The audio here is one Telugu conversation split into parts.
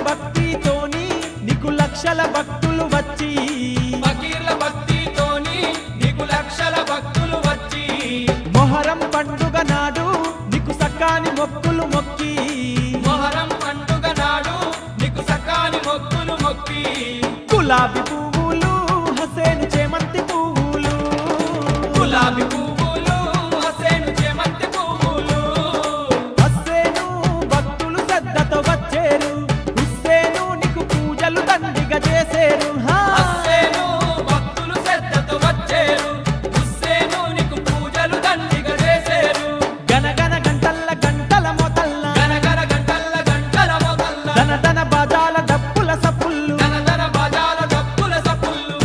భక్తితోని నీకు లక్షల భక్తులు వచ్చి ఫకీర్ల భక్తితోని నీకు లక్షల భక్తులు వచ్చి మొహరం పండుగ నాడు నీకు సక్కాని మొక్కులు మొక్కి మొహరం పండుగ నాడు నీకు సకాని మొక్కులు మొక్కి గులాబీ పువ్వులు హసేను చేమంతి పువ్వులు గులాబీ పువ్వులు హసేను చేమంతి పువ్వులు హస్సేను భక్తులు శ్రద్ధతో వచ్చేరు హుస్సేను నీకు పూజలు దండిగా చేసేరు హస్సేను భక్తులు శ్రద్ధతో వచ్చేరు హుస్సేను నీకు పూజలు దండిగా చేసేరు గనగన గంటల్ల గంటల మొదల్ల గనగన గంటల్ల గంటల మొదల్ల ధన ధన బాజాల డప్పుల సప్పుళ్ళు ధనధన బాజాల డప్పుల సప్పుళ్ళు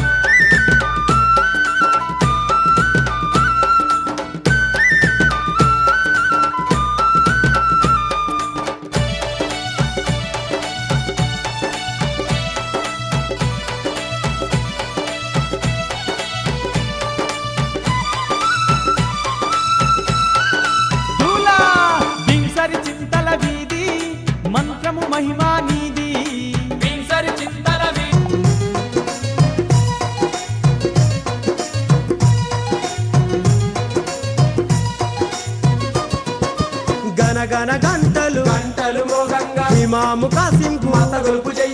దూలా దింసరి చింతల వీధి మంత్రము మహిమా నీది బిన్సరి చింతలవి గనగన గంటలు గంటలు మోగంగా ఇమాము కాసింకు మత గొలుపు చెయ్య